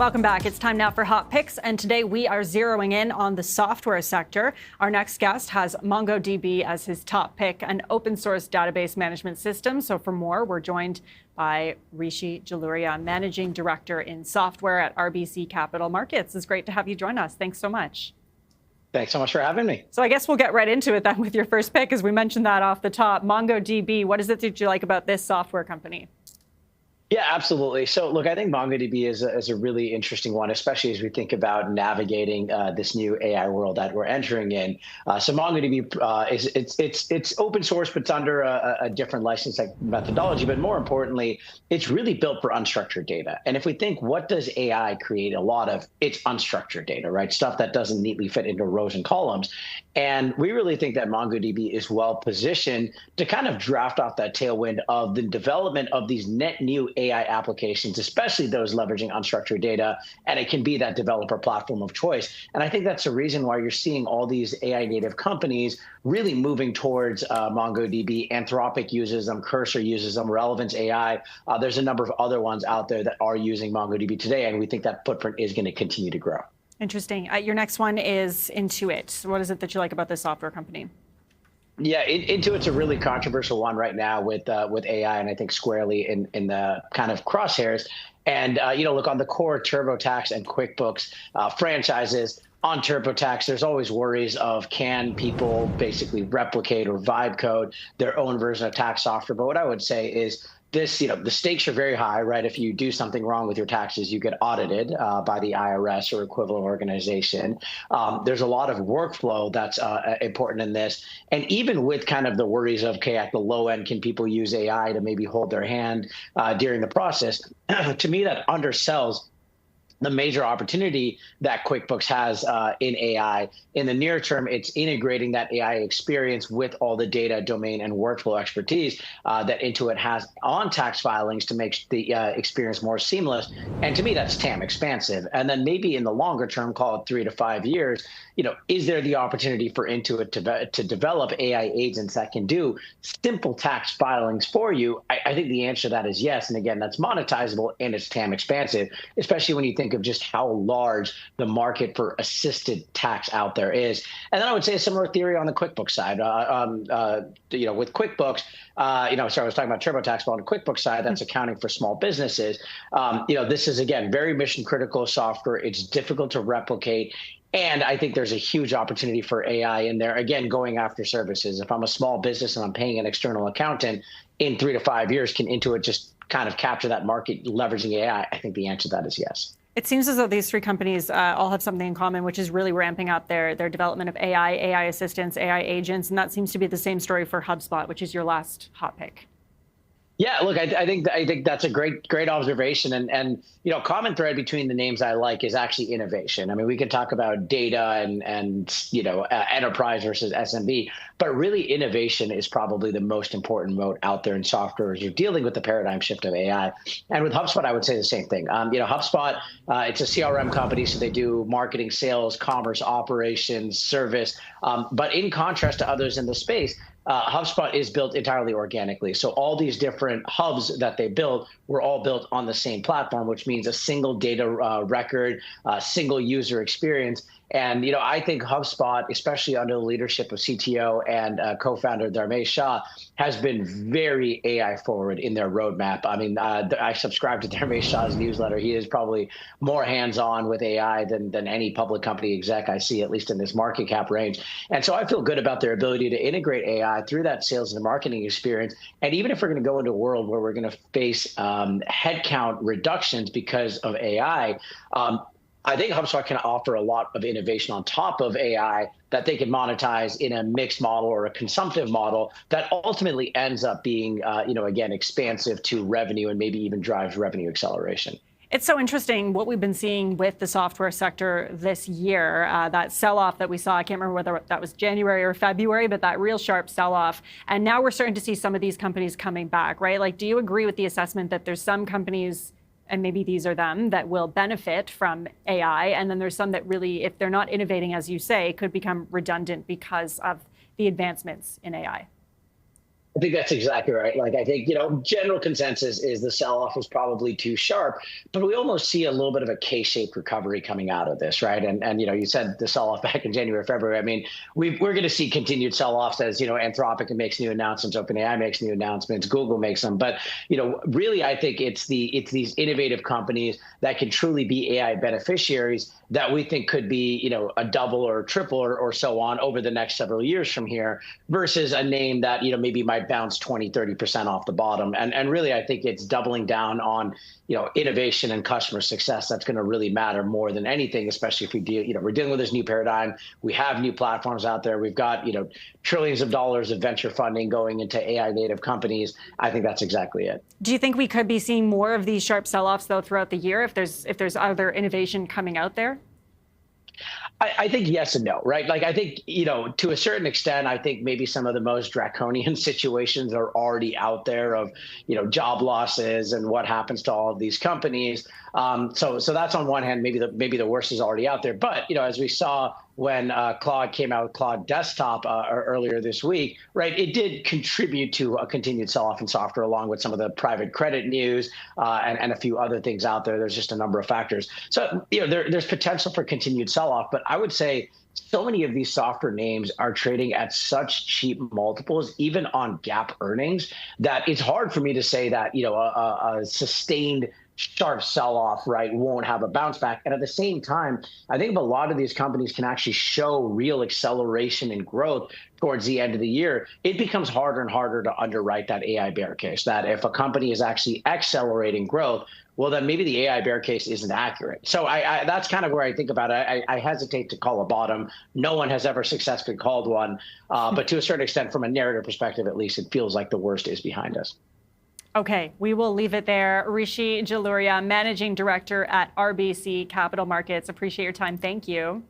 Welcome back. It's time now for Hot Picks, and today we are zeroing in on the software sector. Our next guest has MongoDB as his top pick, an open source database management system. So for more, we're joined by Rishi Jaluria, Managing Director in Software at RBC Capital Markets. It's great to have you join us. Thanks so much. Thanks so much for having me. So I guess we'll get right into it then with your first pick, as we mentioned that off the top. MongoDB, what is it that you like about this software company? Yeah, absolutely. So look, I think MongoDB is a really interesting one, especially as we think about navigating this new AI world that we're entering in. So MongoDB it's open source, but it's under a different license methodology. But more importantly, it's really built for unstructured data. And if we think, what does AI create a lot of? It's unstructured data, right? Stuff that doesn't neatly fit into rows and columns. And we really think that MongoDB is well positioned to kind of draft off that tailwind of the development of these net new AI applications, especially those leveraging unstructured data, and it can be that developer platform of choice. And I think that's the reason why you're seeing all these AI native companies really moving towards MongoDB. Anthropic uses them, Cursor uses them, Relevance AI. There's a number of other ones out there that are using MongoDB today, and we think that footprint is going to continue to grow. Interesting. Your next one is Intuit. What is it that you like about this software company? Yeah, Intuit's a really controversial one right now with AI, and I think squarely in the kind of crosshairs. And look, on the core TurboTax and QuickBooks franchises, on TurboTax, there's always worries of, can people basically replicate or vibe code their own version of tax software? But what I would say is this, the stakes are very high, right? If you do something wrong with your taxes, you get audited by the IRS or equivalent organization. There's a lot of workflow that's important in this. And even with kind of the worries of, okay, at the low end, can people use AI to maybe hold their hand during the process? To me, that undersells the major opportunity that QuickBooks has in AI. In the near term, it's integrating that AI experience with all the data, domain, and workflow expertise that Intuit has on tax filings to make the experience more seamless. And to me, that's TAM expansive. And then maybe in the longer term, call it 3 to 5 years, is there the opportunity for Intuit to develop AI agents that can do simple tax filings for you? I think the answer to that is yes. And again, that's monetizable and it's TAM expansive, especially when you think of just how large the market for assisted tax out there is. And then I would say a similar theory on the QuickBooks side. With QuickBooks, I was talking about TurboTax, but on the QuickBooks side, that's accounting for small businesses. This is, again, very mission critical software. It's difficult to replicate. And I think there's a huge opportunity for AI in there, again, going after services. If I'm a small business and I'm paying an external accountant, in 3 to 5 years, can Intuit just kind of capture that market leveraging AI? I think the answer to that is yes. It seems as though these three companies all have something in common, which is really ramping up their development of AI assistants, AI agents, and that seems to be the same story for HubSpot, which is your last hot pick. Yeah, look, I think that's a great observation, and common thread between the names I like is actually innovation. I mean, we could talk about data and enterprise versus SMB, but really innovation is probably the most important mode out there in software as you're dealing with the paradigm shift of AI. And with HubSpot, I would say the same thing. HubSpot, it's a CRM company, so they do marketing, sales, commerce, operations, service. But in contrast to others in the space, HubSpot is built entirely organically. So all these different hubs that they built were all built on the same platform, which means a single data record, single user experience. And I think HubSpot, especially under the leadership of CTO and co-founder Dharmesh Shah, has been very AI forward in their roadmap. I mean, I subscribe to Dharmesh Shah's newsletter. He is probably more hands-on with AI than any public company exec I see, at least in this market cap range. And so I feel good about their ability to integrate AI through that sales and marketing experience. And even if we're going to go into a world where we're going to face headcount reductions because of AI, I think HubSpot can offer a lot of innovation on top of AI that they can monetize in a mixed model or a consumptive model that ultimately ends up being, again, expansive to revenue and maybe even drives revenue acceleration. It's so interesting what we've been seeing with the software sector this year, that sell-off that we saw. I can't remember whether that was January or February, but that real sharp sell-off. And now we're starting to see some of these companies coming back, right? Like, do you agree with the assessment that there's some companies, and maybe these are them, that will benefit from AI, and then there's some that really, if they're not innovating, as you say, could become redundant because of the advancements in AI? I think that's exactly right. Like, I think, general consensus is the sell-off was probably too sharp, but we almost see a little bit of a K-shaped recovery coming out of this, right? And you said the sell-off back in January, February. I mean, we're going to see continued sell-offs as, Anthropic makes new announcements, OpenAI makes new announcements, Google makes them. But, really, I think it's these innovative companies that can truly be AI beneficiaries that we think could be, a double or triple or so on over the next several years from here versus a name that, maybe might bounce 20, 30% off the bottom. And really, I think it's doubling down on, innovation and customer success. That's going to really matter more than anything, especially if we're dealing with this new paradigm. We have new platforms out there. We've got, trillions of dollars of venture funding going into AI native companies. I think that's exactly it. Do you think we could be seeing more of these sharp sell-offs though throughout the year if there's other innovation coming out there? I think yes and no, right? Like, I think, to a certain extent, I think maybe some of the most draconian situations are already out there of, job losses and what happens to all of these companies. So that's on one hand, maybe the worst is already out there. But, as we saw when Claude came out with Claude Desktop earlier this week, right, it did contribute to a continued sell-off in software along with some of the private credit news and a few other things out there. There's just a number of factors. So, there's potential for continued sell-off, but I would say so many of these software names are trading at such cheap multiples, even on GAAP earnings, that it's hard for me to say that, a sustained sharp sell-off, right, won't have a bounce back. And at the same time, I think if a lot of these companies can actually show real acceleration in growth towards the end of the year, it becomes harder and harder to underwrite that AI bear case, that if a company is actually accelerating growth, well, then maybe the AI bear case isn't accurate. So that's kind of where I think about it. I hesitate to call a bottom. No one has ever successfully called one. But to a certain extent, from a narrative perspective, at least, it feels like the worst is behind us. Okay, we will leave it there. Rishi Jaluria, Managing Director at RBC Capital Markets. Appreciate your time. Thank you.